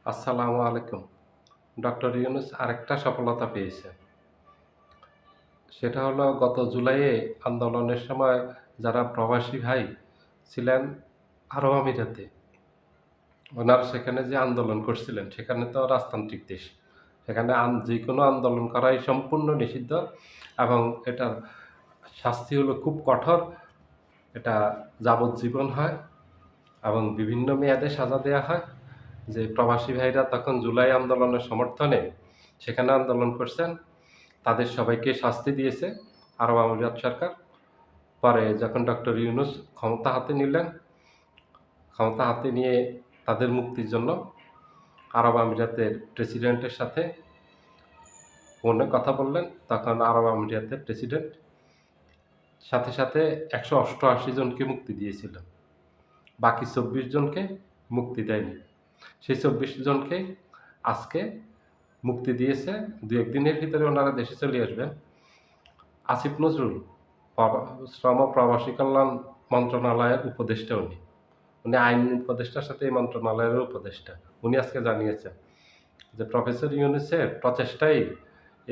আসসালামু আলাইকুম। ডক্টর ইউনূস আরেকটা সফলতা পেয়েছে। সেটা হলো গত জুলাইয়ে আন্দোলনের সময় যারা প্রবাসী ভাই ছিলেন আরব আমিরাতে, ওনারা সেখানে যে আন্দোলন করছিলেন, সেখানে তো রাজতান্ত্রিক দেশ। সেখানে যেকোনো আন্দোলন করাই সম্পূর্ণ নিষিদ্ধ এবং এটার শাস্তি হলো খুব কঠোর। এটা যাবজ্জীবন হয় এবং বিভিন্ন মেয়াদে সাজা দেয়া হয়। যে প্রবাসী ভাইরা তখন জুলাই আন্দোলনের সমর্থনে সেখানে আন্দোলন করছেন, তাদের সবাইকে শাস্তি দিয়েছে আরব আমিরাত সরকার। পরে যখন ডক্টর ইউনূস ক্ষমতা হাতে নিলেন, ক্ষমতা হাতে নিয়ে তাদের মুক্তির জন্য আরব আমিরাতের প্রেসিডেন্টের সাথে ফোনে কথা বললেন। তখন আরব আমিরাতের প্রেসিডেন্ট সাথে সাথে ১৮৮ জনকে মুক্তি দিয়েছিল। বাকি ২৪ জনকে মুক্তি দেয়নি। সেই ২৪ জনকে আজকে মুক্তি দিয়েছে। ২-১ দিনের ভিতরে ওনারা দেশে চলে আসবেন। আসিফ নজরুল শ্রম প্রবাসী কল্যাণ মন্ত্রণালয়ের উপদেষ্টা উনি। উনি আইন উপদেষ্টার সাথে এই মন্ত্রণালয়ের উপদেষ্টা। উনি আজকে জানিয়েছেন যে প্রফেসর ইউনূসের প্রচেষ্টায়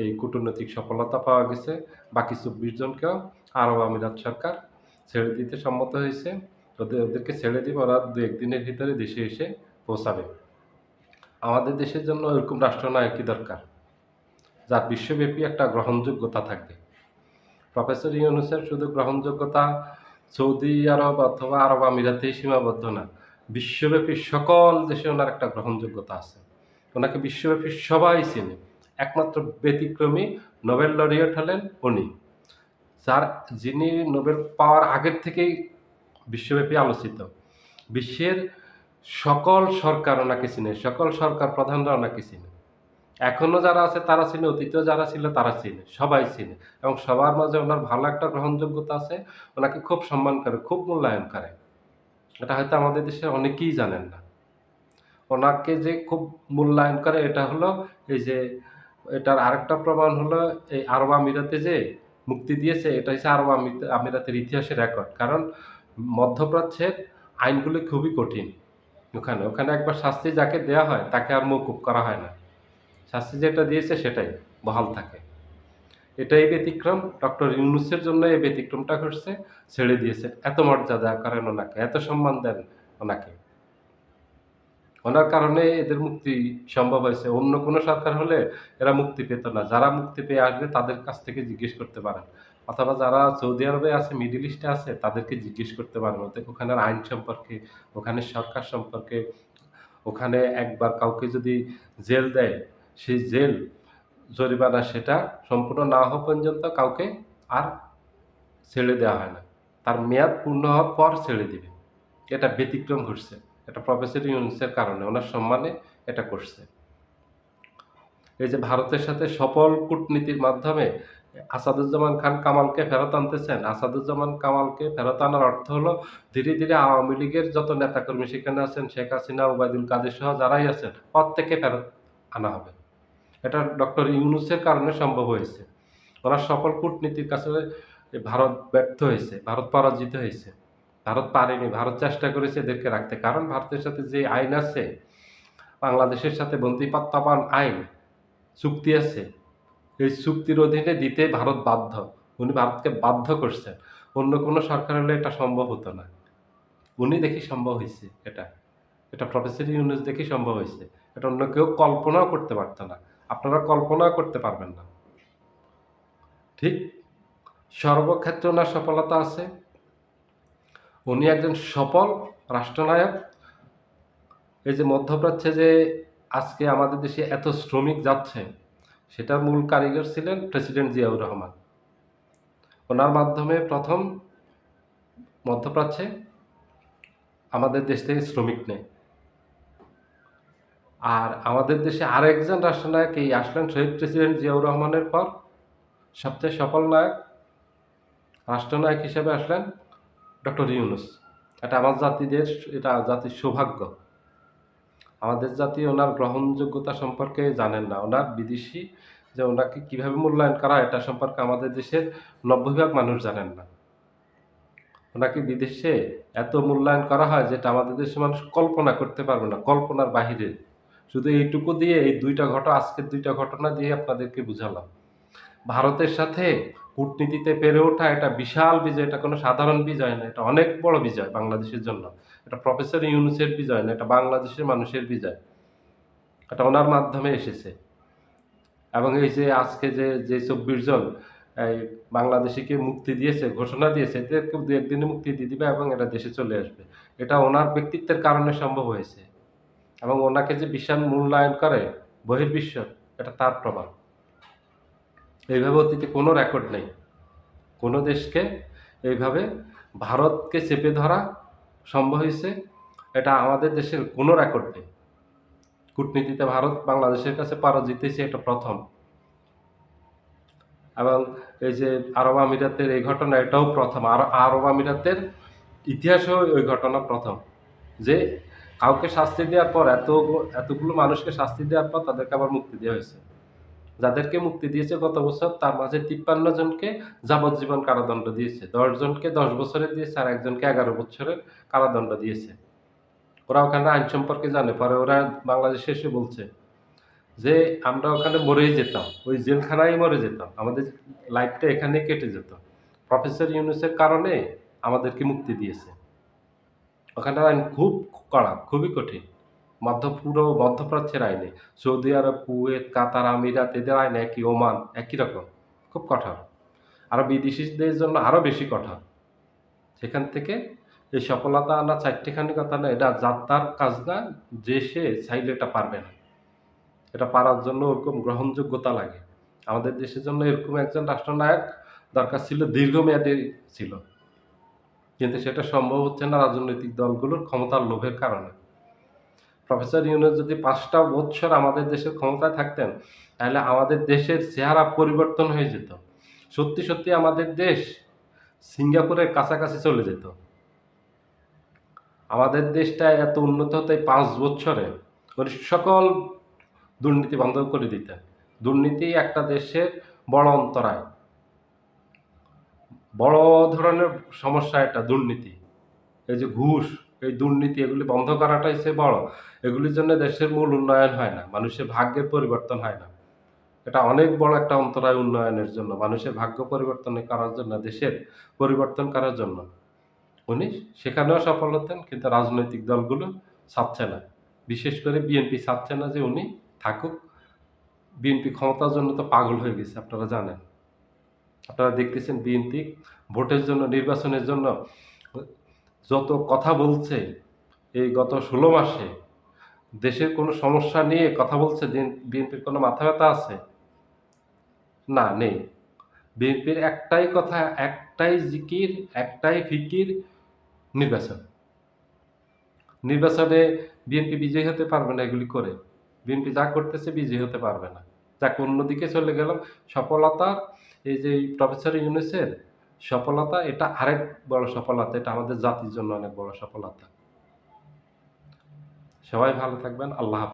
এই কূটনৈতিক সফলতা পাওয়া গেছে। বাকি ২৪ জনকেও আরব আমিরাত সরকার ছেড়ে দিতে সম্মত হয়েছে। ওদেরকে ছেড়ে দিবে, ওরা ২-১ দিনের ভিতরে দেশে এসে পৌঁছাবে। আমাদের দেশের জন্য এরকম রাষ্ট্রনায়কই দরকার, যার বিশ্বব্যাপী একটা গ্রহণযোগ্যতা থাকবে। প্রফেসর ইউনূসের শুধু গ্রহণযোগ্যতা সৌদি আরব অথবা আরব আমিরাতেই সীমাবদ্ধ না, বিশ্বব্যাপী সকল দেশে ওনার একটা গ্রহণযোগ্যতা আছে। ওনাকে বিশ্বব্যাপী সবাই চেনে। একমাত্র ব্যতিক্রমী নোবেল লরিয়েট হলেন উনি, যিনি নোবেল পাওয়ার আগের থেকেই বিশ্বব্যাপী আলোচিত। বিশ্বের সকল সরকার ওনাকে চিনে, সকল সরকার প্রধানরা ওনাকে চিনে। এখনো যারা আছে তারা চিনে, অতীতেও যারা ছিল তারা চিনে, সবাই চিনে এবং সবার মাঝে ওনার ভালো একটা গ্রহণযোগ্যতা আছে। ওনাকে খুব সম্মান করে, খুব মূল্যায়ন করে। এটা হয়তো আমাদের দেশে অনেকেই জানেন না। ওনাকে যে খুব মূল্যায়ন করে এটা হলো এই যে, এটার আরেকটা প্রমাণ হলো এই আরব আমিরাতে যে মুক্তি দিয়েছে, এটা হচ্ছে আরব আমিরাতের ইতিহাসের রেকর্ড। কারণ মধ্যপ্রাচ্যের আইনগুলি খুবই কঠিন। ওখানে একবার শাস্তি যাকে দেয়া হয় তাকে আর মওকুফ করা হয় না। শাস্তি যেটা দিয়েছে সেটাই বহাল থাকে। এটাই ব্যতিক্রম। ডক্টর ইউনূসের জন্য এই ব্যতিক্রমটা ঘটছে, ছেড়ে দিয়েছে। এত মর্যাদা করেন ওনাকে, এত সম্মান দেন ওনাকে। ওনার কারণে এদের মুক্তি সম্ভব হয়েছে। অন্য কোনো সরকার হলে এরা মুক্তি পেত না। যারা মুক্তি পেয়ে আসবে তাদের কাছ থেকে জিজ্ঞেস করতে পারেন। অথবা যারা সৌদি আরবে আছে, মিডল ইস্টে আছে তাদেরকে জিজ্ঞেস করতে পারেন ওখানের আইন সম্পর্কে, ওখানের সরকার সম্পর্কে। ওখানে একবার কাউকে যদি জেল দেয়, সেই জেল জরিমানা সেটা সম্পূর্ণ না হওয়া পর্যন্ত কাউকে আর ছেড়ে দেওয়া হয় না। তার মেয়াদ পূর্ণ হওয়ার পর ছেড়ে দিবে। এটা ব্যতিক্রম ঘটছে। এটা প্রফেসর ইউনূসের কারণে, ওনার সম্মানে এটা করছে। এই যে ভারতের সাথে সফল কূটনীতির মাধ্যমে আসাদুজ্জামান খান কামালকে ফেরত আনতেছেন। আসাদুজ্জামান কামালকে ফেরত আনার অর্থ হলো ধীরে ধীরে আওয়ামী লীগের যত নেতাকর্মী সেখানে আছেন, শেখ হাসিনা, ওবায়দুল কাদের সহ যারাই আছেন প্রত্যেককে ফেরত আনা হবে। এটা ডক্টর ইউনূসের কারণে সম্ভব হয়েছে। ওনার সফল কূটনীতির কাছে ভারত ব্যর্থ হয়েছে, ভারত পরাজিত হয়েছে। ভারত পারেনি, ভারত চেষ্টা করেছে এদেরকে রাখতে। কারণ ভারতের সাথে যে আইন আছে, বাংলাদেশের সাথে বন্দী প্রত্যার্পণ আইন চুক্তি আছে, এই চুক্তির অধীনে দিতে ভারত বাধ্য। উনি ভারতকে বাধ্য করছেন। অন্য কোনো সরকার হলে এটা সম্ভব হতো না। উনি দেখি সম্ভব হইছে এটা। এটা প্রফেসর ইউনূস দেখি সম্ভব হইছে। এটা অন্য কেউ কল্পনাও করতে পারত না। আপনারা কল্পনাও করতে পারবেন না। ঠিক সর্বক্ষেত্রে ওনার সফলতা আছে। উনি একজন সফল রাষ্ট্রনায়ক। এই যে মধ্যপ্রাচ্যে যে আজকে আমাদের দেশে এত শ্রমিক যাচ্ছে, সেটার মূল কারিগর ছিলেন প্রেসিডেন্ট জিয়াউর রহমান। ওনার মাধ্যমে প্রথম মধ্যপ্রাচ্যে আমাদের দেশ থেকে শ্রমিক নেয়। আর আমাদের দেশে আরেকজন রাষ্ট্রনায়ক এই আসলেন শহীদ প্রেসিডেন্ট জিয়াউর রহমানের পর সবচেয়ে সফল নায়ক, রাষ্ট্রনায়ক হিসেবে আসলেন ডক্টর ইউনূস। এটা আমার জাতিদের, এটা জাতির সৌভাগ্য। আমাদের জাতি ওনার গ্রহণযোগ্যতা সম্পর্কে জানেন না। ওনার বিদেশি যে ওনাকে কীভাবে মূল্যায়ন করা হয় এটা সম্পর্কে আমাদের দেশের ৯০% মানুষ জানেন না। ওনাকে বিদেশে এত মূল্যায়ন করা হয় যেটা আমাদের দেশের মানুষ কল্পনা করতে পারবে না, কল্পনার বাহিরে। শুধু এইটুকু দিয়ে এই ২ টা আজকের ২ টা ঘটনা দিয়ে আপনাদেরকে বুঝালাম। ভারতের সাথে কূটনীতিতে পেরে ওঠা এটা বিশাল বিজয়, এটা কোনো সাধারণ বিজয় না। এটা অনেক বড় বিজয় বাংলাদেশের জন্য। এটা প্রফেসর ইউনূসের বিজয় না, এটা বাংলাদেশের মানুষের বিজয়। এটা ওনার মাধ্যমে এসেছে। এবং এই যে আজকে যে ২৪ জন এই বাংলাদেশীকে মুক্তি দিয়েছে, ঘোষণা দিয়েছে, এদেরকে ২-১ দিনে মুক্তি দিয়ে দিবে এবং এরা দেশে চলে আসবে। এটা ওনার ব্যক্তিত্বের কারণে সম্ভব হয়েছে। এবং ওনাকে যে বিশাল মূল্যায়ন করে বহির্বিশ্ব, এটা তার প্রমাণ। এইভাবে অতীতে কোনো রেকর্ড নেই। কোনো দেশকে এইভাবে ভারতকে চেপে ধরা সম্ভব হইছে, এটা আমাদের দেশের কোনো রেকর্ড নেই। কূটনীতিতে ভারত বাংলাদেশের কাছে পরাজিত হইছে, এটা ১ম। এবং এই যে আরব আমিরাতের এই ঘটনা, এটাও ১ম। আরব আমিরাতের ইতিহাসেও ওই ঘটনা ১ম। যে কাউকে শাস্তি দেওয়ার পর এতগুলো মানুষকে শাস্তি দেওয়ার পর তাদেরকে আবার মুক্তি দেওয়া হয়েছে। যাদেরকে মুক্তি দিয়েছে গত বছর, তার মাঝে ৫৩ জনকে যাবজ্জীবন কারাদণ্ড দিয়েছে। ১০ জনকে ১০ বছরের দিয়েছে আর একজনকে ১১ বছরের কারাদণ্ড দিয়েছে। ওরা ওখানে আইন সম্পর্কে জানে। পরে ওরা বাংলাদেশে এসে বলছে যে, "আমরা ওখানে মরেই যেতাম। ওই জেলখানায় মরে যেতাম। আমাদের লাইফটা এখানেই কেটে যেত। প্রফেসর ইউনূসের কারণে আমাদেরকে মুক্তি দিয়েছে।" ওখানকার আইন খুব কড়া, খুবই কঠিন। পুরো মধ্যপ্রাচ্যের আইনে। সৌদি আরব, কুয়েত, কাতার, আমিরাত এদের আইন একই, ওমান একই রকম। খুব কঠোর। আরো বিদেশীদের জন্য আরো বেশি কঠোর। সেখান থেকে এই সফলতা আনা ৪ টেখানি কথা না, এটা যার তার কাজ না, যে সে চাইলে এটা পারবে না। এটা পারার জন্য ওরকম গ্রহণযোগ্যতা লাগে। আমাদের দেশের জন্য এরকম একজন রাষ্ট্রনায়ক দরকার ছিল, দীর্ঘমেয়াদী ছিল। কিন্তু সেটা সম্ভব হচ্ছে না রাজনৈতিক দলগুলোর ক্ষমতার লোভের কারণে। প্রফেসর ইউনূস যদি ৫ টা বৎসর আমাদের দেশের ক্ষমতায় থাকতেন, তাহলে আমাদের দেশের চেহারা পরিবর্তন হয়ে যেত। সত্যি, সত্যি আমাদের দেশ সিঙ্গাপুরের কাছাকাছি চলে যেত। আমাদের দেশটা এত উন্নত হতো এই ৫ বৎসরে। উনি সকল দুর্নীতি বন্ধ করে দিতেন। দুর্নীতি একটা দেশের বড় অন্তরায়। বড় ধরনের সমস্যা এটা, দুর্নীতি। এই যে ঘুষ, এই দুর্নীতি, এগুলি বন্ধ করাটাই হচ্ছে বড়। এগুলির জন্য দেশের মূল উন্নয়ন হয় না। মানুষের ভাগ্যের পরিবর্তন হয় না। এটা অনেক বড় একটা অন্তরায় উন্নয়নের জন্য। মানুষের ভাগ্য পরিবর্তন করার জন্য, দেশের পরিবর্তন করার জন্য। উনি সেখানেও সফল হতেন, কিন্তু রাজনৈতিক দলগুলো চাচ্ছে না। বিশেষ করে বিএনপি চাচ্ছে না যে উনি থাকুক। বিএনপি ক্ষমতার জন্য তো পাগল হয়ে গেছে, আপনারা জানেন। আপনারা দেখতেছেন বিএনপি ভোটের জন্য, নির্বাচনের জন্য যত কথা বলছে, এই গত ১৬ মাসে দেশের কোনো সমস্যা নিয়ে কথা বলছে, বিএনপির কোনো মাথা ব্যথা আছে? না, নেই। বিএনপির একটাই কথা, একটাই জিকির, একটাই ফিকির, নির্বাচন। নির্বাচনে বিএনপি বিজয়ী হতে পারবে না এগুলি করে। বিএনপি যা করতেছে বিজয়ী হতে পারবে না। যাক, অন্যদিকে চলে গেলাম। সফলতা, এই যে প্রফেসর ইউনূসের সফলতা, এটা আরেক বড় সফলতা। এটা আমাদের জাতির জন্য অনেক বড় সফলতা। সবাই ভালো থাকবেন। আল্লাহ হাফেজ।